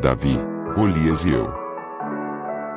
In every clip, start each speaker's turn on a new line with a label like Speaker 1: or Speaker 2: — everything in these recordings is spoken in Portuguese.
Speaker 1: Davi, Golias e eu.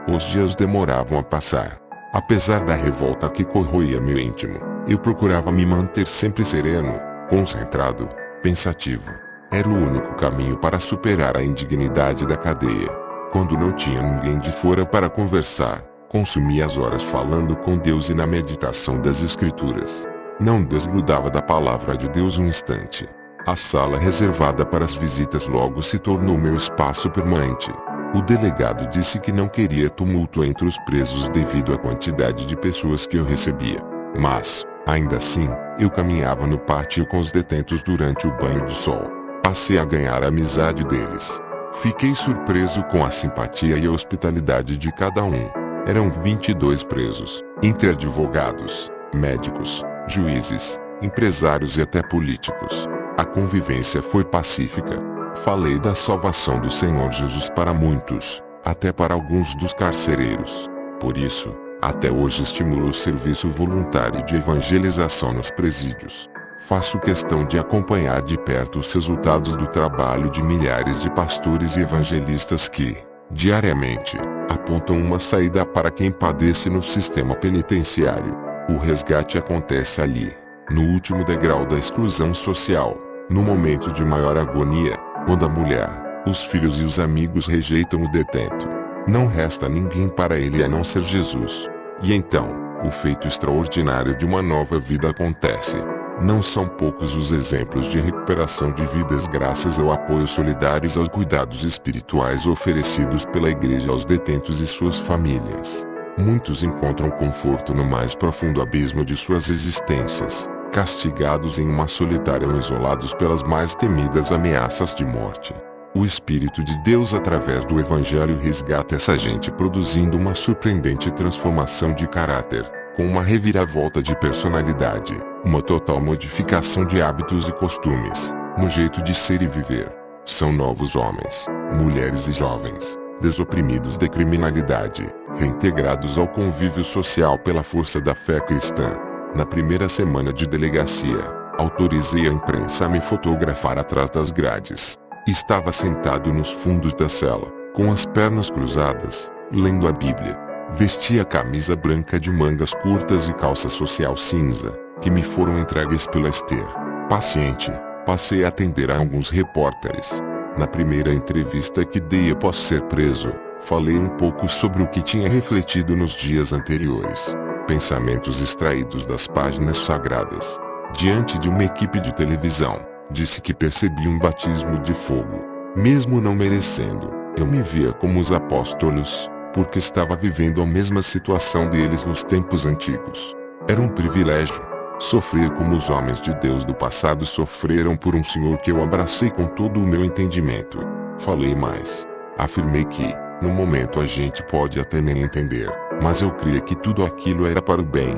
Speaker 1: Os dias demoravam a passar. Apesar da revolta que corroía meu íntimo, eu procurava me manter sempre sereno, concentrado, pensativo. Era o único caminho para superar a indignidade da cadeia. Quando não tinha ninguém de fora para conversar, consumia as horas falando com Deus e na meditação das Escrituras. Não desgrudava da palavra de Deus um instante. A sala reservada para as visitas logo se tornou meu espaço permanente. O delegado disse que não queria tumulto entre os presos devido à quantidade de pessoas que eu recebia. Mas, ainda assim, eu caminhava no pátio com os detentos durante o banho de sol. Passei a ganhar a amizade deles. Fiquei surpreso com a simpatia e a hospitalidade de cada um. Eram 22 presos, entre advogados, médicos, juízes, empresários e até políticos. A convivência foi pacífica. Falei da salvação do Senhor Jesus para muitos, até para alguns dos carcereiros. Por isso, até hoje estimulo o serviço voluntário de evangelização nos presídios. Faço questão de acompanhar de perto os resultados do trabalho de milhares de pastores e evangelistas que, diariamente, apontam uma saída para quem padece no sistema penitenciário. O resgate acontece ali, no último degrau da exclusão social, no momento de maior agonia, quando a mulher, os filhos e os amigos rejeitam o detento. Não resta ninguém para ele a não ser Jesus. E então, o feito extraordinário de uma nova vida acontece. Não são poucos os exemplos de recuperação de vidas graças ao apoio solidário e aos cuidados espirituais oferecidos pela Igreja aos detentos e suas famílias. Muitos encontram conforto no mais profundo abismo de suas existências, castigados em uma solitária ou isolados pelas mais temidas ameaças de morte. O Espírito de Deus através do Evangelho resgata essa gente produzindo uma surpreendente transformação de caráter, com uma reviravolta de personalidade, uma total modificação de hábitos e costumes, no jeito de ser e viver. São novos homens, mulheres e jovens, desoprimidos da criminalidade, reintegrados ao convívio social pela força da fé cristã. Na primeira semana de delegacia, autorizei a imprensa a me fotografar atrás das grades. Estava sentado nos fundos da cela, com as pernas cruzadas, lendo a Bíblia. Vestia camisa branca de mangas curtas e calça social cinza, que me foram entregues pela Esther. Paciente, passei a atender a alguns repórteres. Na primeira entrevista que dei após ser preso, falei um pouco sobre o que tinha refletido nos dias anteriores. Pensamentos extraídos das páginas sagradas. Diante de uma equipe de televisão, disse que percebi um batismo de fogo. Mesmo não merecendo, eu me via como os apóstolos, porque estava vivendo a mesma situação deles nos tempos antigos. Era um privilégio sofrer como os homens de Deus do passado sofreram por um Senhor que eu abracei com todo o meu entendimento. Falei mais. Afirmei que, no momento a gente pode até nem entender, mas eu cria que tudo aquilo era para o bem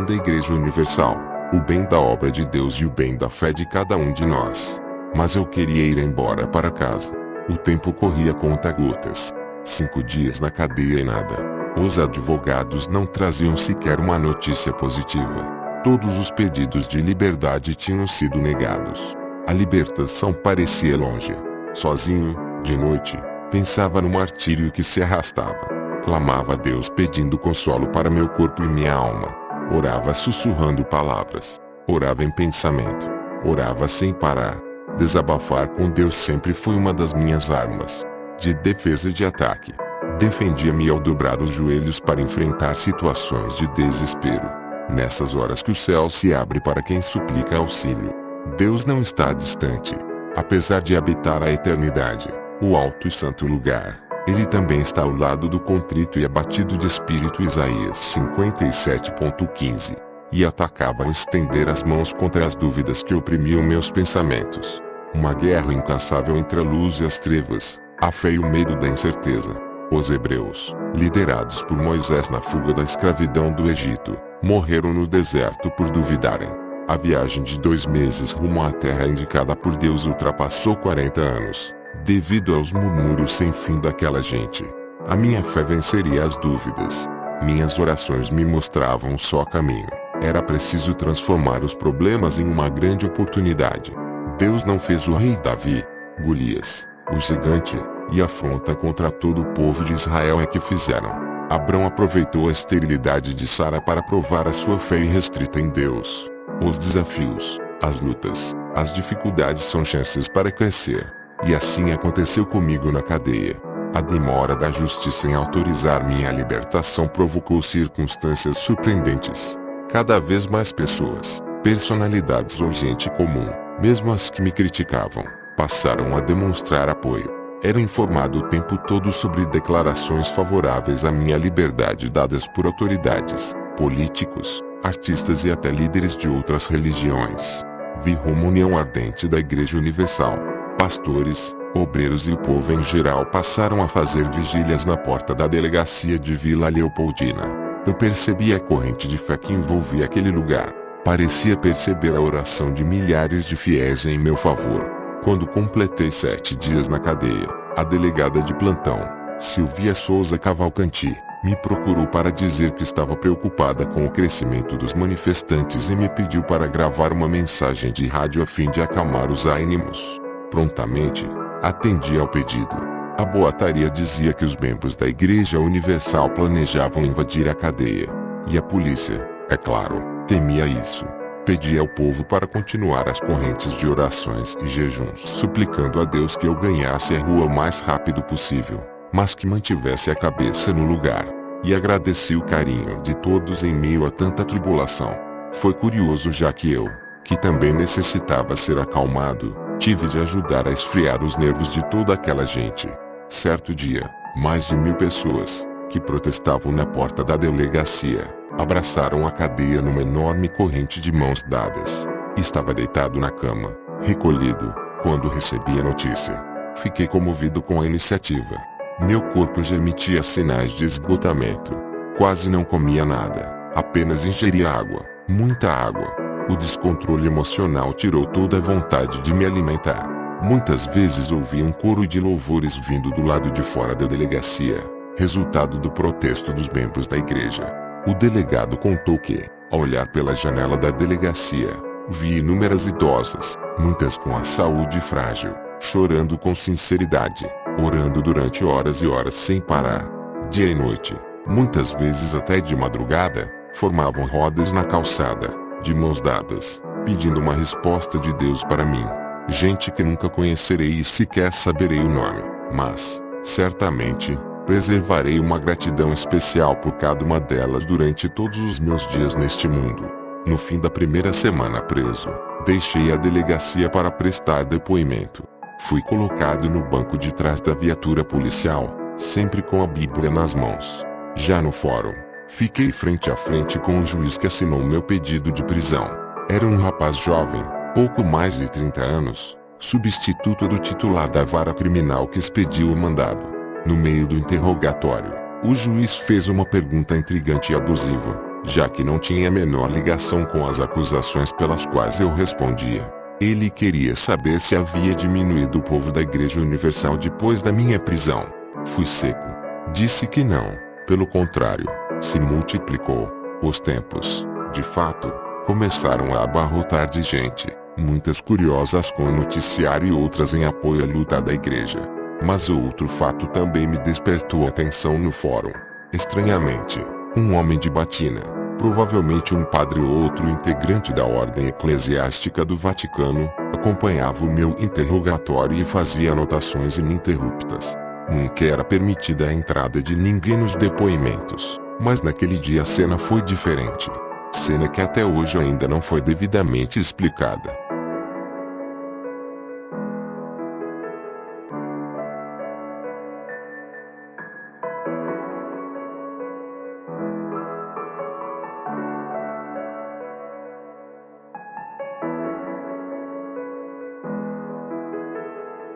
Speaker 1: da Igreja Universal, o bem da obra de Deus e o bem da fé de cada um de nós. Mas eu queria ir embora para casa. O tempo corria conta-gotas. 5 dias na cadeia e nada. Os advogados não traziam sequer uma notícia positiva. Todos os pedidos de liberdade tinham sido negados. A libertação parecia longe. Sozinho, de noite, pensava no martírio que se arrastava. Clamava a Deus pedindo consolo para meu corpo e minha alma. Orava sussurrando palavras. Orava em pensamento. Orava sem parar. Desabafar com Deus sempre foi uma das minhas armas de defesa e de ataque. Defendia-me ao dobrar os joelhos para enfrentar situações de desespero. Nessas horas que o céu se abre para quem suplica auxílio. Deus não está distante. Apesar de habitar a eternidade, o alto e santo lugar, Ele também está ao lado do contrito e abatido de espírito. Isaías 57.15. E atacava ao estender as mãos contra as dúvidas que oprimiam meus pensamentos. Uma guerra incansável entre a luz e as trevas, a fé e o medo da incerteza. Os hebreus, liderados por Moisés na fuga da escravidão do Egito, morreram no deserto por duvidarem. A viagem de 2 meses rumo à terra indicada por Deus ultrapassou 40 anos, devido aos murmúrios sem fim daquela gente. A minha fé venceria as dúvidas. Minhas orações me mostravam um só caminho. Era preciso transformar os problemas em uma grande oportunidade. Deus não fez o rei Davi, Golias, o gigante, e afronta contra todo o povo de Israel é que fizeram. Abrão aproveitou a esterilidade de Sara para provar a sua fé irrestrita em Deus. Os desafios, as lutas, as dificuldades são chances para crescer. E assim aconteceu comigo na cadeia. A demora da justiça em autorizar minha libertação provocou circunstâncias surpreendentes. Cada vez mais pessoas, personalidades ou gente comum, mesmo as que me criticavam, passaram a demonstrar apoio. Era informado o tempo todo sobre declarações favoráveis à minha liberdade dadas por autoridades, políticos, artistas e até líderes de outras religiões. Vi uma união ardente da Igreja Universal. Pastores, obreiros e o povo em geral passaram a fazer vigílias na porta da delegacia de Vila Leopoldina. Eu percebi a corrente de fé que envolvia aquele lugar. Parecia perceber a oração de milhares de fiéis em meu favor. Quando completei 7 dias na cadeia, a delegada de plantão, Silvia Souza Cavalcanti, me procurou para dizer que estava preocupada com o crescimento dos manifestantes e me pediu para gravar uma mensagem de rádio a fim de acalmar os ânimos. Prontamente, atendi ao pedido. A boataria dizia que os membros da Igreja Universal planejavam invadir a cadeia. E a polícia, é claro, temia isso. Pedi ao povo para continuar as correntes de orações e jejuns, suplicando a Deus que eu ganhasse a rua o mais rápido possível, mas que mantivesse a cabeça no lugar. E agradeci o carinho de todos em meio a tanta tribulação. Foi curioso, já que eu, que também necessitava ser acalmado, tive de ajudar a esfriar os nervos de toda aquela gente. Certo dia, mais de 1000 pessoas, que protestavam na porta da delegacia, abraçaram a cadeia numa enorme corrente de mãos dadas. Estava deitado na cama, recolhido, quando recebi a notícia. Fiquei comovido com a iniciativa. Meu corpo já emitia sinais de esgotamento. Quase não comia nada, apenas ingeria água, muita água. O descontrole emocional tirou toda a vontade de me alimentar. Muitas vezes ouvi um coro de louvores vindo do lado de fora da delegacia, resultado do protesto dos membros da igreja. O delegado contou que, ao olhar pela janela da delegacia, vi inúmeras idosas, muitas com a saúde frágil, chorando com sinceridade, orando durante horas e horas sem parar. Dia e noite, muitas vezes até de madrugada, formavam rodas na calçada, de mãos dadas, pedindo uma resposta de Deus para mim. Gente que nunca conhecerei e sequer saberei o nome, mas, certamente, preservarei uma gratidão especial por cada uma delas durante todos os meus dias neste mundo. No fim da primeira semana preso, deixei a delegacia para prestar depoimento. Fui colocado no banco de trás da viatura policial, sempre com a Bíblia nas mãos. Já no fórum, fiquei frente a frente com o juiz que assinou meu pedido de prisão. Era um rapaz jovem, pouco mais de 30 anos, substituto do titular da vara criminal que expediu o mandado. No meio do interrogatório, o juiz fez uma pergunta intrigante e abusiva, já que não tinha a menor ligação com as acusações pelas quais eu respondia. Ele queria saber se havia diminuído o povo da Igreja Universal depois da minha prisão. Fui seco. Disse que não, pelo contrário, se multiplicou. Os templos, de fato, começaram a abarrotar de gente, muitas curiosas com o noticiário e outras em apoio à luta da igreja. Mas outro fato também me despertou atenção no fórum. Estranhamente, um homem de batina, provavelmente um padre ou outro integrante da ordem eclesiástica do Vaticano, acompanhava o meu interrogatório e fazia anotações ininterruptas. Nunca era permitida a entrada de ninguém nos depoimentos, mas naquele dia a cena foi diferente. Cena que até hoje ainda não foi devidamente explicada.